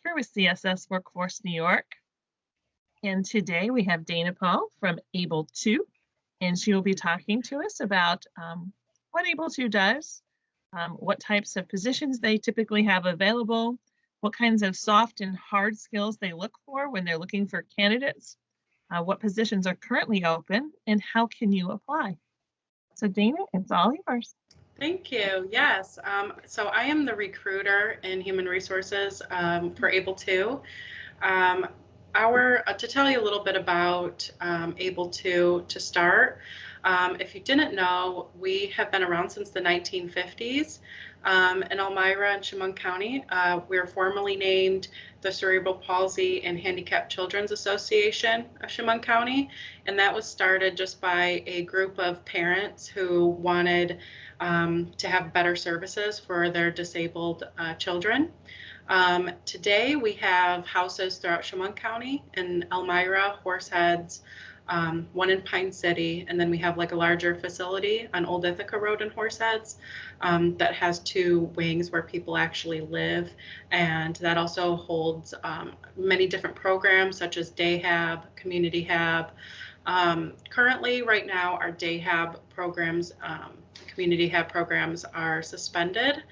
Metzger with CSS Workforce New York. And today we have Dana Poe from Able2, and she will be talking to us about what Able2 does, what types of positions they typically have available, what kinds of soft and hard skills they look for when they're looking for candidates, what positions are currently open, and how can you apply. So Dana, it's all yours. Thank you. Yes. So I am the recruiter in human resources for Able2. To tell you a little bit about Able2 to start, if you didn't know, we have been around since the 1950s. In Elmira and Chemung County, we are formally named the Cerebral Palsy and Handicapped Children's Association of Chemung County, and that was started just by a group of parents who wanted to have better services for their disabled children. Today we have houses throughout Chemung County, in Elmira, Horseheads, one in Pine City, and then we have like a larger facility on Old Ithaca Road in Horseheads that has 2 wings where people actually live, and that also holds many different programs such as Day Hab, Community Hab. Currently, right now, our Day Hab programs, Community Hab programs are suspended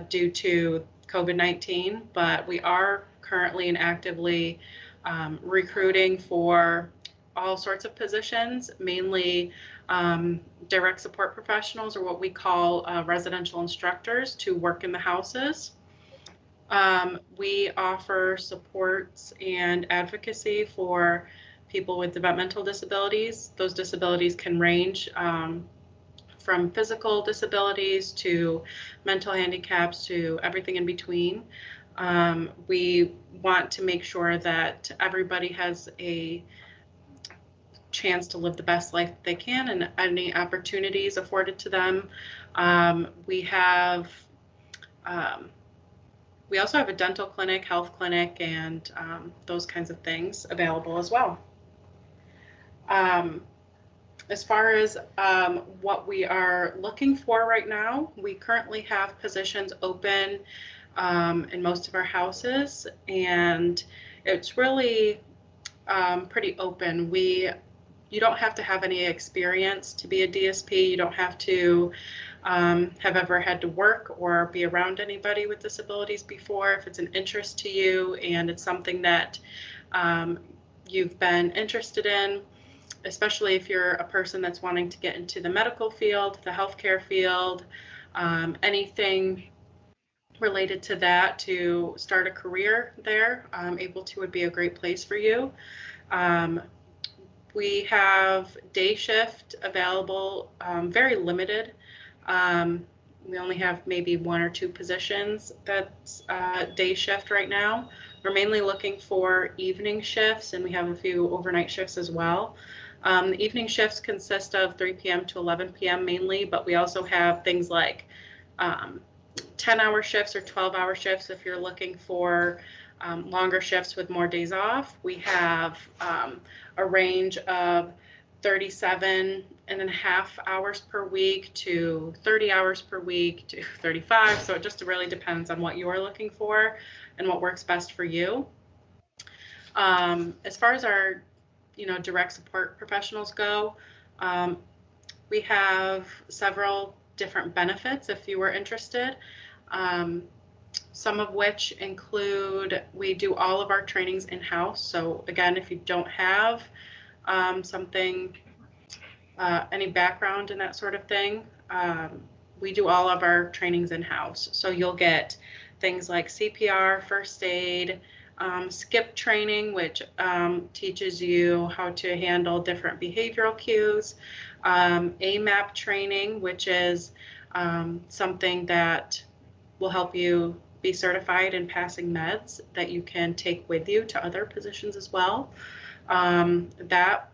due to COVID-19, but we are currently and actively recruiting for all sorts of positions, mainly direct support professionals, or what we call residential instructors, to work in the houses. We offer supports and advocacy for people with developmental disabilities. Those disabilities can range from physical disabilities to mental handicaps to everything in between. We want to make sure that everybody has a chance to live the best life they can and any opportunities afforded to them. We also have a dental clinic, health clinic, and those kinds of things available as well. As far as what we are looking for right now, we currently have positions open in most of our houses, and it's really pretty open. You don't have to have any experience to be a DSP. You don't have to have ever had to work or be around anybody with disabilities before. If it's an interest to you and it's something that you've been interested in, especially if you're a person that's wanting to get into the medical field, the healthcare field, anything related to that, to start a career there, Able2 would be a great place for you. We have day shift available, very limited. We only have maybe 1 or 2 positions that's day shift right now. We're mainly looking for evening shifts, and we have a few overnight shifts as well. The evening shifts consist of 3 p.m. to 11 p.m. mainly, but we also have things like 10-hour shifts or 12-hour shifts if you're looking for longer shifts with more days off. We have a range of 37.5 hours per week to 30 hours per week to 35. So it just really depends on what you're looking for and what works best for you. As far as our direct support professionals go, we have several different benefits if you were interested. Some of which include, we do all of our trainings in-house. So again, if you don't have any background in that sort of thing, we do all of our trainings in-house. So you'll get things like CPR, first aid, SCIP training, which teaches you how to handle different behavioral cues, AMAP training, which is something that will help you be certified in passing meds that you can take with you to other positions as well. That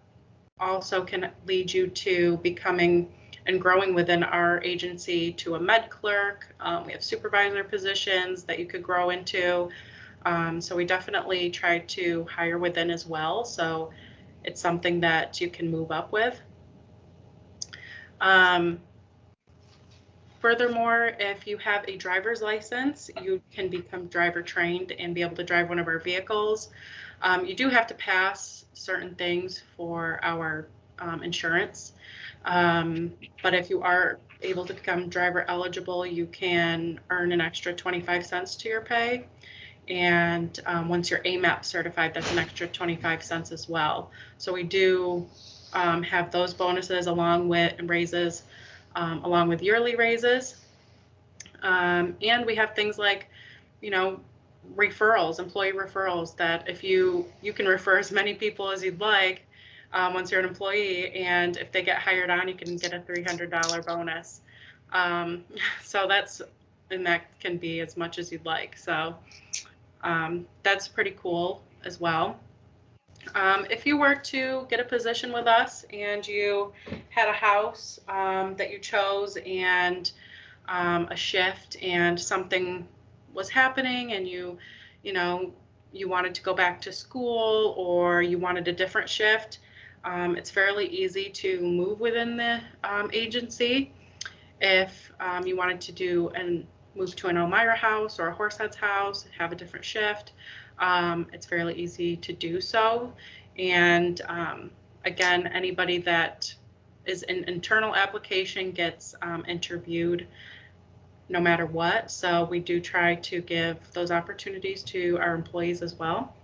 also can lead you to becoming and growing within our agency to a med clerk. We have supervisor positions that you could grow into. So we definitely try to hire within as well. So it's something that you can move up with. Furthermore, if you have a driver's license, you can become driver trained and be able to drive one of our vehicles. You do have to pass certain things for our insurance, but if you are able to become driver eligible, you can earn an extra 25 cents to your pay. And once you're AMAP certified, that's an extra 25 cents as well. So we do have those bonuses along with raises, along with yearly raises. And we have things like, you know, referrals, employee referrals, that if you can refer as many people as you'd like once you're an employee, and if they get hired on, you can get a $300 bonus. So that can be as much as you'd like. So that's pretty cool as well. If you were to get a position with us and you had a house that you chose and a shift, and something was happening, and you wanted to go back to school, or you wanted a different shift, it's fairly easy to move within the agency. If you wanted to move to an Elmira house or a Horseheads house, have a different shift, it's fairly easy to do so. And again, anybody that is an internal application gets interviewed no matter what. So we do try to give those opportunities to our employees as well.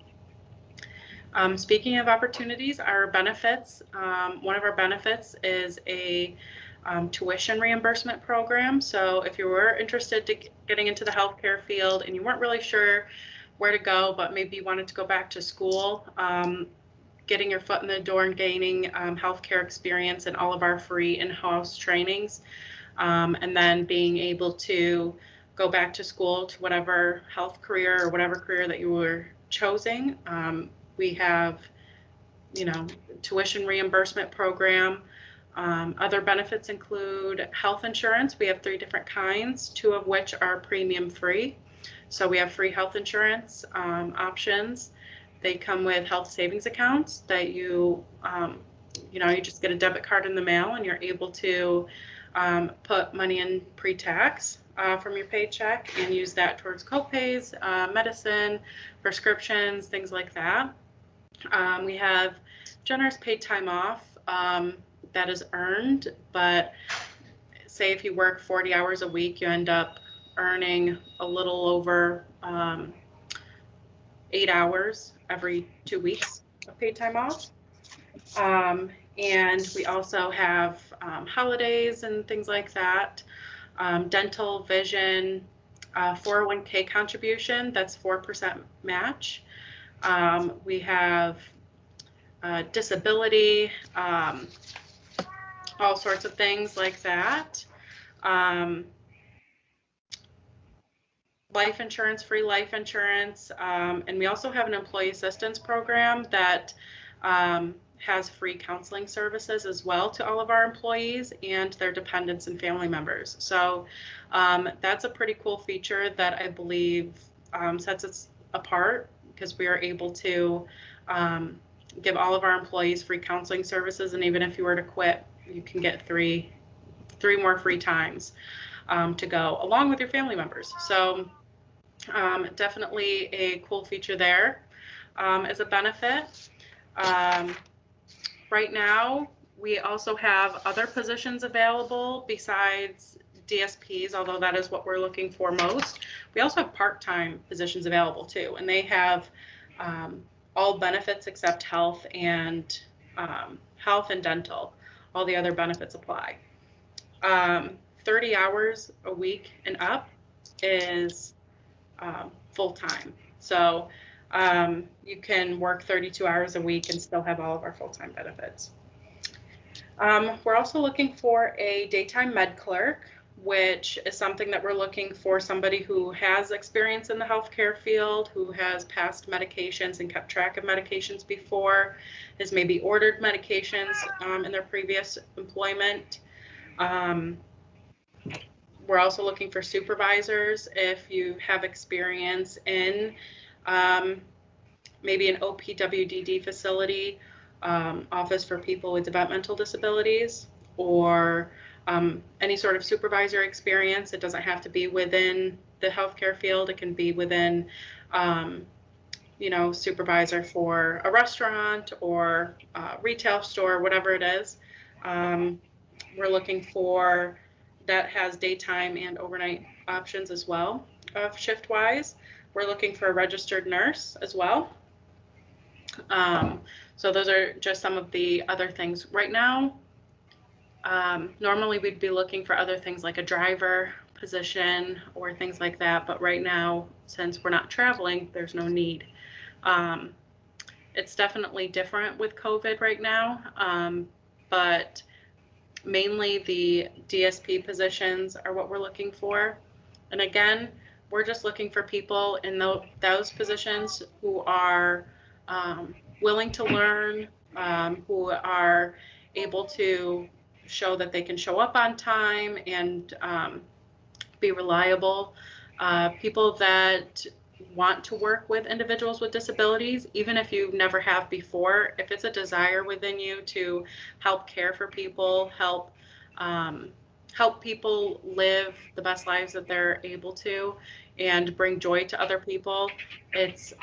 Speaking of opportunities, our benefits, one of our benefits is a tuition reimbursement program. So if you were interested in getting into the healthcare field and you weren't really sure where to go, but maybe you wanted to go back to school, getting your foot in the door and gaining healthcare experience in all of our free in-house trainings, and then being able to go back to school to whatever health career or whatever career that you were choosing. We have, tuition reimbursement program. Other benefits include health insurance. We have 3 different kinds, 2 of which are premium free. So we have free health insurance options. They come with health savings accounts that you just get a debit card in the mail, and you're able to put money in pre-tax from your paycheck and use that towards co-pays, medicine, prescriptions, things like that. We have generous paid time off that is earned, but say if you work 40 hours a week, you end up earning a little over 8 hours every 2 weeks of paid time off. And we also have holidays and things like that. Dental, vision, 401k contribution, that's 4% match. We have disability, all sorts of things like that. Life insurance, free life insurance, and we also have an employee assistance program that has free counseling services as well to all of our employees and their dependents and family members. So that's a pretty cool feature that I believe sets us apart, because we are able to give all of our employees free counseling services, and even if you were to quit, you can get three more free times to go along with your family members. So definitely a cool feature there as a benefit. Right now, we also have other positions available besides DSPs, although that is what we're looking for most. We also have part-time positions available too, and they have all benefits except health and dental. All the other benefits apply. 30 hours a week and up is full-time. So you can work 32 hours a week and still have all of our full-time benefits. We're also looking for a daytime med clerk, which is something that we're looking for somebody who has experience in the healthcare field, who has passed medications and kept track of medications before, has maybe ordered medications in their previous employment. We're also looking for supervisors if you have experience in maybe an OPWDD facility, office for people with developmental disabilities, or any sort of supervisor experience. It doesn't have to be within the healthcare field. It can be within, supervisor for a restaurant or a retail store, whatever it is. We're looking for that has daytime and overnight options as well, shift wise. We're looking for a registered nurse as well. So those are just some of the other things. Right now, normally we'd be looking for other things like a driver position or things like that. But right now, since we're not traveling, there's no need. It's definitely different with COVID right now, but mainly the DSP positions are what we're looking for. And again, we're just looking for people in those positions who are willing to learn, who are able to show that they can show up on time and be reliable. People that want to work with individuals with disabilities, even if you never have before, if it's a desire within you to help care for people, help people live the best lives that they're able to, and bring joy to other people. It's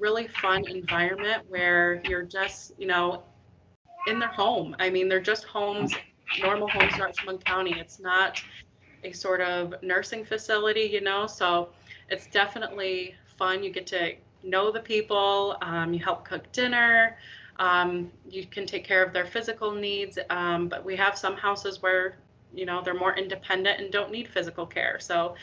really fun environment where you're just, in their home. I mean, they're just homes, normal homes throughout Chemung County. It's not a sort of nursing facility, so it's definitely fun. You get to know the people, you help cook dinner, you can take care of their physical needs, but we have some houses where they're more independent and don't need physical care. So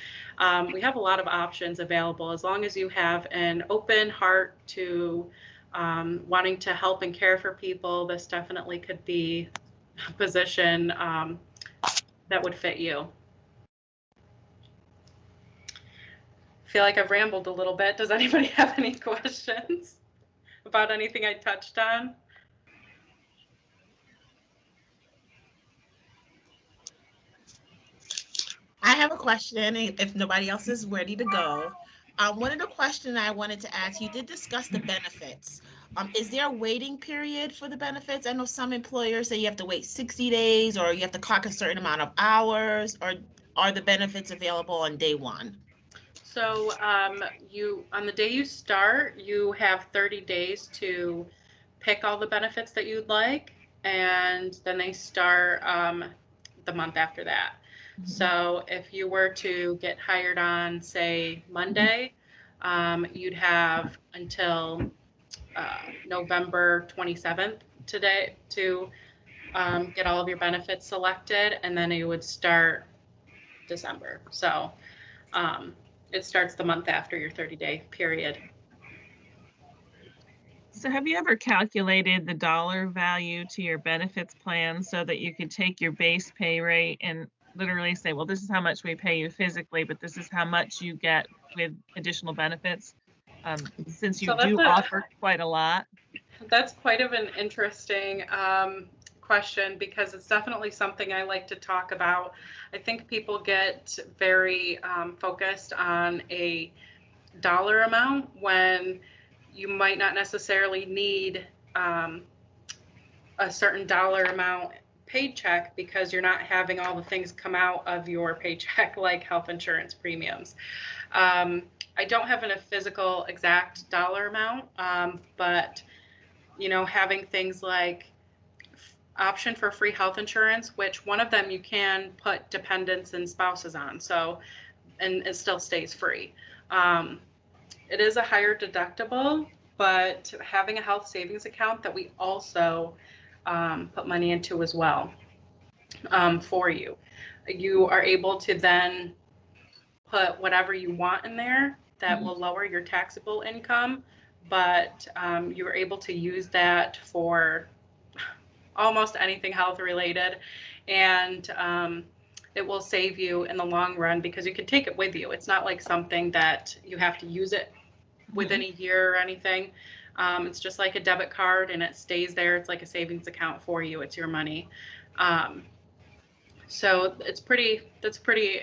we have a lot of options available as long as you have an open heart to wanting to help and care for people. This definitely could be a position that would fit you. I feel like I've rambled a little bit. Does anybody have any questions about anything I touched on? I have a question if nobody else is ready to go. One of the questions I wanted to ask, you did discuss the benefits. Is there a waiting period for the benefits? I know some employers say you have to wait 60 days or you have to clock a certain amount of hours, or are the benefits available on day one? So on the day you start, you have 30 days to pick all the benefits that you'd like, and then they start the month after that. Mm-hmm. So if you were to get hired on, say, Monday, you'd have until November 27th today to get all of your benefits selected, and then it would start December. So it starts the month after your 30-day period. So have you ever calculated the dollar value to your benefits plan so that you could take your base pay rate and literally say, well, this is how much we pay you physically, but this is how much you get with additional benefits, since you do offer quite a lot? That's quite of an interesting question, because it's definitely something I like to talk about. I think people get very focused on a dollar amount when you might not necessarily need a certain dollar amount paycheck, because you're not having all the things come out of your paycheck like health insurance premiums. I don't have a physical exact dollar amount, but having things like option for free health insurance, which one of them you can put dependents and spouses on, and it still stays free. It is a higher deductible, but having a health savings account that we also put money into as well for you. You are able to then put whatever you want in there that will lower your taxable income, but you are able to use that for almost anything health related, and it will save you in the long run because you can take it with you. It's not like something that you have to use it within a year or anything. It's just like a debit card, and it stays there. It's like a savings account for you. It's your money. So that's pretty,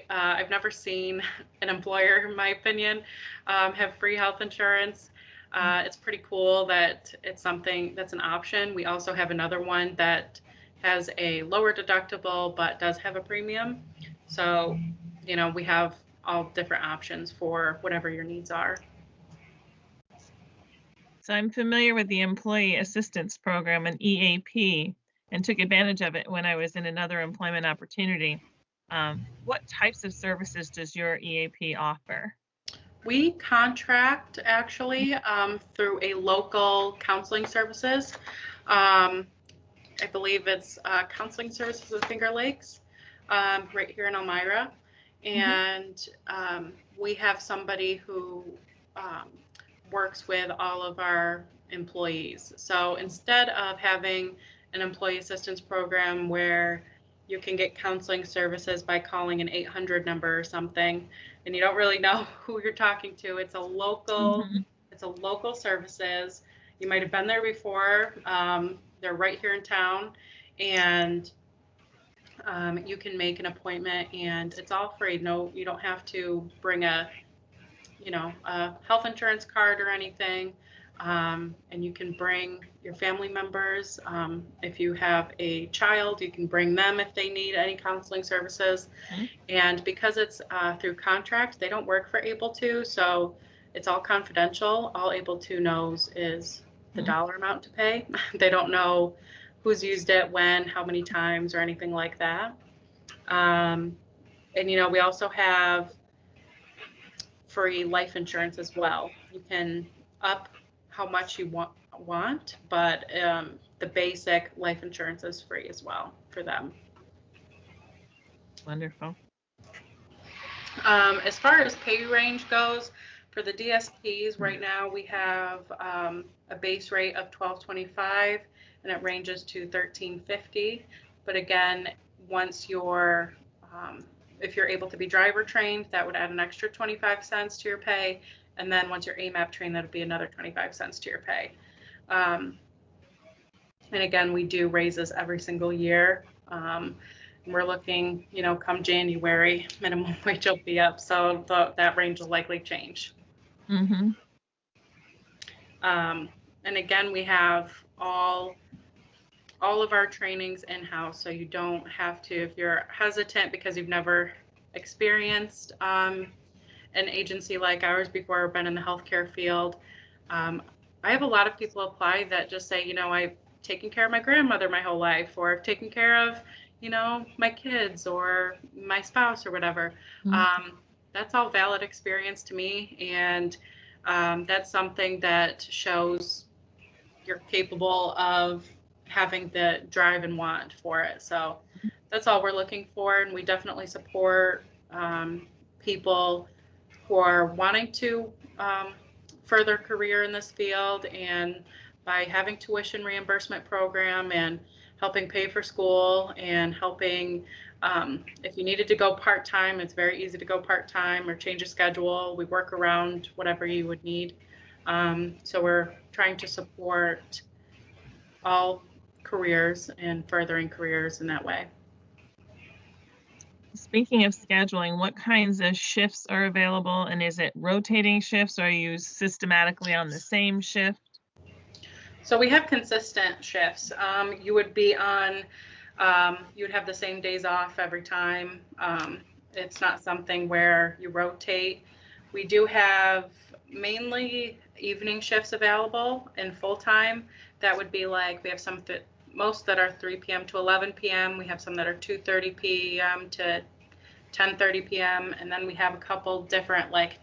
I've never seen an employer, in my opinion, have free health insurance. It's pretty cool that it's something that's an option. We also have another one that has a lower deductible but does have a premium. So, you know, we have all different options for whatever your needs are. So I'm familiar with the Employee Assistance Program, an EAP, and took advantage of it when I was in another employment opportunity. What types of services does your EAP offer? We contract actually through a local counseling services. I believe it's Counseling Services of Finger Lakes, right here in Elmira. And we have somebody who works with all of our employees. So instead of having an employee assistance program where you can get counseling services by calling an 800 number or something, and you don't really know who you're talking to, it's a local services. You might have been there before. They're right here in town, and you can make an appointment, and it's all free. No, you don't have to bring a health insurance card or anything. And you can bring your family members. If you have a child, you can bring them if they need any counseling services. And because it's through contract, they don't work for Able2, so it's all confidential. All Able2 knows is the dollar amount to pay. They don't know who's used it, when, how many times, or anything like that. And we also have free life insurance as well. You can up how much you want, but the basic life insurance is free as well for them. Wonderful. As far as pay range goes, for the DSPs right now we have a base rate of $12.25, and it ranges to $13.50. But again, once you're if you're able to be driver trained, that would add an extra 25 cents to your pay. And then once you're AMAP trained, that would be another 25 cents to your pay. And again, we do raises every single year. We're looking, come January, minimum wage will be up. So that range will likely change. Mm-hmm. And again, we have all of our trainings in-house, so you don't have to, if you're hesitant because you've never experienced an agency like ours before or been in the healthcare field. I have a lot of people apply that just say, I've taken care of my grandmother my whole life, or I've taken care of, my kids or my spouse or whatever. That's all valid experience to me, and that's something that shows you're capable of having the drive and want for it. So that's all we're looking for, and we definitely support people who are wanting to further career in this field, and by having tuition reimbursement program and helping pay for school and helping if you needed to go part-time, it's very easy to go part-time or change a schedule. We work around whatever you would need. So we're trying to support all careers and furthering careers in that way. Speaking of scheduling, what kinds of shifts are available, and is it rotating shifts, or are you systematically on the same shift? So we have consistent shifts. You would be on, you would have the same days off every time. It's not something where you rotate. We do have mainly evening shifts available in full-time. That would be like, we have some most that are 3 p.m. to 11 p.m. We have some that are 2:30 p.m. to 10:30 p.m. And then we have a couple different like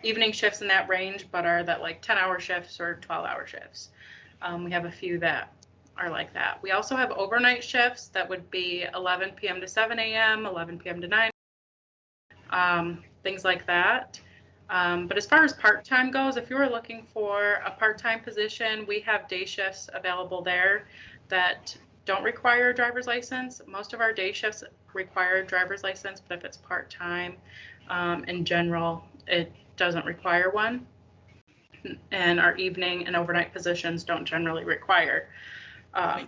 evening shifts in that range, but are that like 10-hour shifts or 12-hour shifts. We have a few that are like that. We also have overnight shifts that would be 11 p.m. to 7 a.m., 11 p.m. to 9, things like that. But as far as part-time goes, if you were looking for a part-time position, we have day shifts available there that don't require a driver's license. Most of our day shifts require a driver's license, but if it's part-time, in general, it doesn't require one. And our evening and overnight positions don't generally require a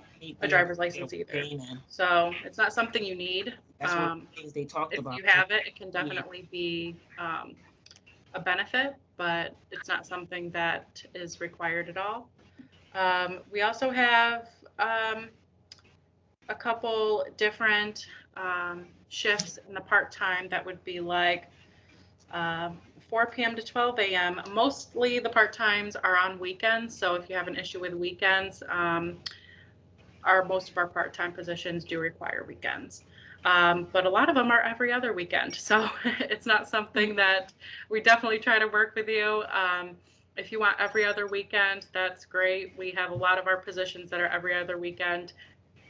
driver's license either. So it's not something you need. That's what things they talked about. If you have it, it can definitely be a benefit, but it's not something that is required at all. We also have a couple different shifts in the part-time that would be like 4 p.m. to 12 a.m. Mostly the part-times are on weekends, so if you have an issue with weekends, most of our part-time positions do require weekends. But a lot of them are every other weekend, so it's not something that we definitely try to work with you. If you want every other weekend, that's great. We have a lot of our positions that are every other weekend,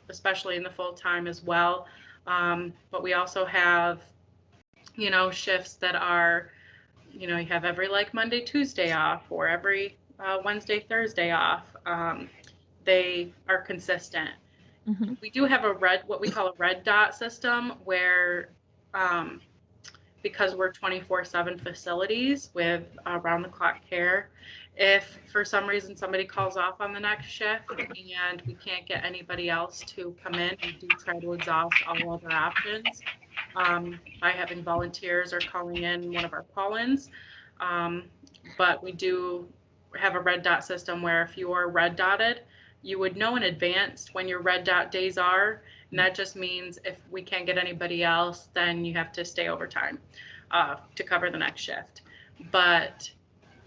especially in the full-time as well. But we also have, shifts that are, you have every like Monday, Tuesday off, or every Wednesday, Thursday off. They are consistent. Mm-hmm. We do have what we call a red dot system where, because we're 24/7 facilities with around the clock care, if for some reason somebody calls off on the next shift and we can't get anybody else to come in, we do try to exhaust all other options by having volunteers or calling in one of our call-ins. But we do have a red dot system where if you are red dotted, you would know in advance when your red dot days are, and that just means if we can't get anybody else, then you have to stay overtime to cover the next shift. But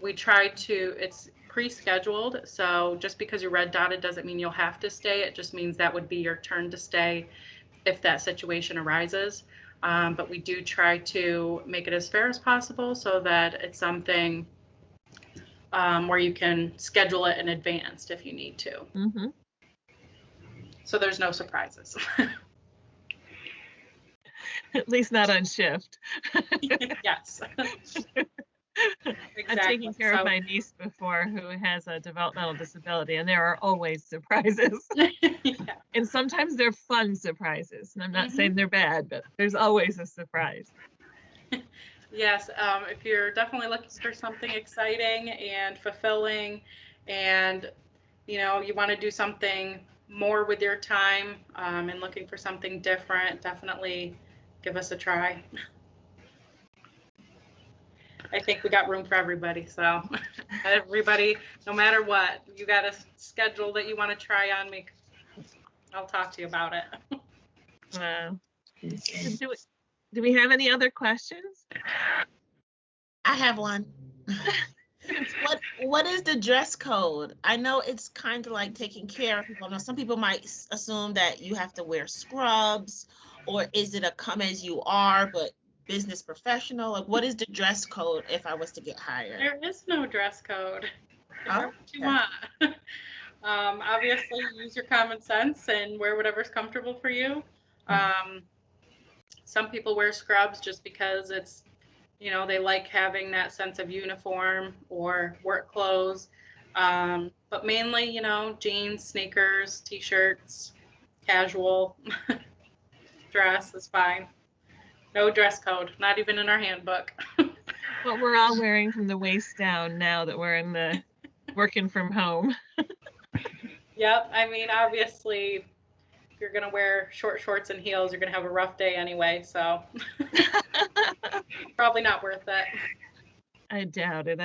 we try to, it's pre-scheduled, so just because you're red dotted doesn't mean you'll have to stay. It just means that would be your turn to stay if that situation arises. But we do try to make it as fair as possible so that it's something where you can schedule it in advance if you need to. Mm-hmm. So there's no surprises. At least not on shift. Yes. Exactly. I'm taking care of my niece before who has a developmental disability, and there are always surprises. Yeah. And sometimes they're fun surprises. And I'm not Mm-hmm. saying they're bad, but there's always a surprise. Yes, if you're definitely looking for something exciting and fulfilling, and you want to do something more with your time, and looking for something different, definitely give us a try. I think we got room for everybody, so everybody, no matter what, you got a schedule that you want to try on me, I'll talk to you about it. Do we have any other questions? I have one. What is the dress code? I know it's kind of like taking care of people. Now, some people might assume that you have to wear scrubs, or is it a come as you are, but business professional? Like, what is the dress code if I was to get hired? There is no dress code. Oh, What you want. Obviously, use your common sense and wear whatever's comfortable for you. Some people wear scrubs just because it's, they like having that sense of uniform or work clothes. But mainly, jeans, sneakers, t-shirts, casual dress is fine. No dress code, not even in our handbook. What we're all wearing from the waist down now that we're in the working from home. Yep. I mean, obviously, if you're going to wear short shorts and heels, you're going to have a rough day anyway. So probably not worth it. I doubt it.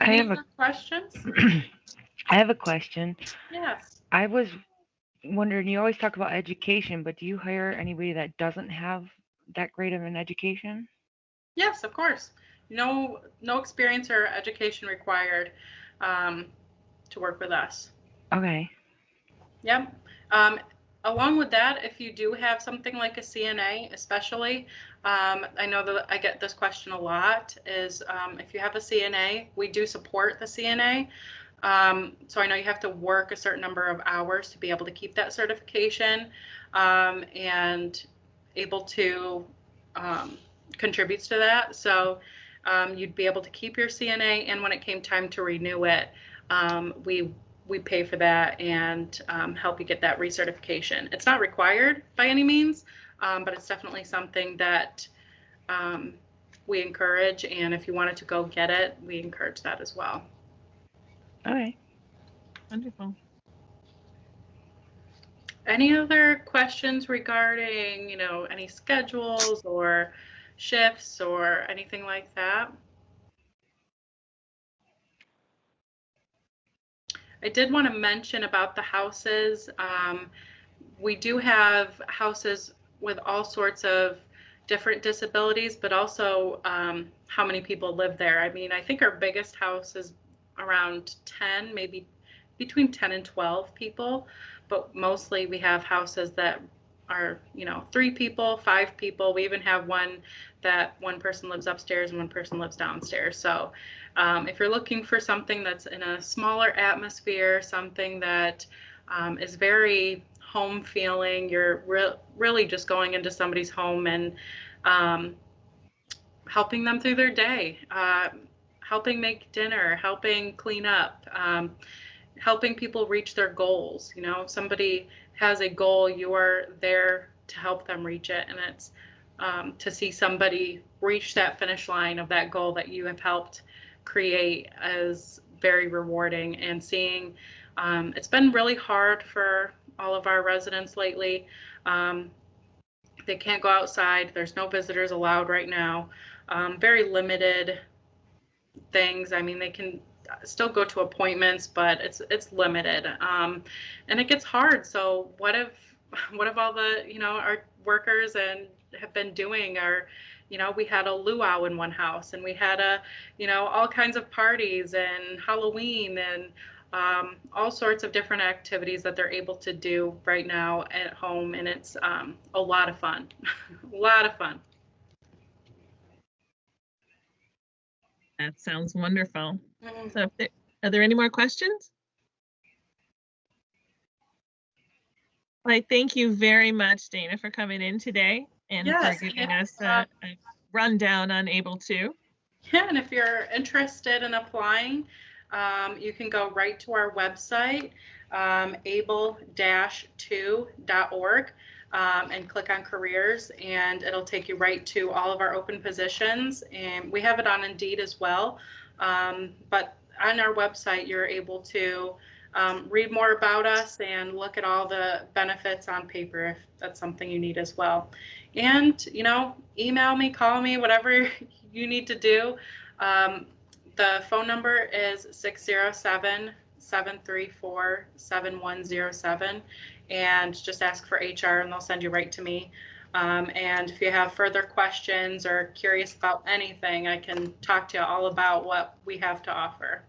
Any other questions? I have a question. Yes. I was wondering, you always talk about education, but do you hire anybody that doesn't have that great of an education? Yes, of course. No experience or education required to work with us. Okay. Yep. Along with that, if you do have something like a CNA, especially, I know that I get this question a lot, is if you have a CNA, we do support the CNA. So I know you have to work a certain number of hours to be able to keep that certification, and able to contributes to that. So you'd be able to keep your CNA, and when it came time to renew it, we pay for that and help you get that recertification. It's not required by any means, but it's definitely something that we encourage, and if you wanted to go get it, we encourage that as well. Okay. Wonderful. Any other questions regarding, any schedules or shifts or anything like that? I did want to mention about the houses. We do have houses with all sorts of different disabilities, but also how many people live there. I mean, I think our biggest house is around 10, maybe between 10 and 12 people, but mostly we have houses that are, 3 people, 5 people. We even have one that one person lives upstairs and one person lives downstairs. So if you're looking for something that's in a smaller atmosphere, something that is very home feeling, you're really just going into somebody's home and helping them through their day, helping make dinner, helping clean up, helping people reach their goals. If somebody has a goal, you are there to help them reach it. And it's to see somebody reach that finish line of that goal that you have helped create is very rewarding. And seeing, it's been really hard for all of our residents lately. They can't go outside. There's no visitors allowed right now. Very limited things. I mean, they can still go to appointments, but it's limited, and it gets hard. So what if all the our workers and have been doing our we had a luau in one house, and we had all kinds of parties and Halloween and all sorts of different activities that they're able to do right now at home, and it's a lot of fun. A lot of fun. That sounds wonderful. So are there any more questions? Well, I thank you very much, Dana, for coming in today and Yes, for giving us a rundown on ABLE2. Yeah, and if you're interested in applying, you can go right to our website, able-2.org, and click on careers, and it'll take you right to all of our open positions. And we have it on Indeed as well. But on our website, you're able to read more about us and look at all the benefits on paper if that's something you need as well. And, email me, call me, whatever you need to do. The phone number is 607-734-7107, and just ask for HR and they'll send you right to me. And if you have further questions or curious about anything, I can talk to you all about what we have to offer.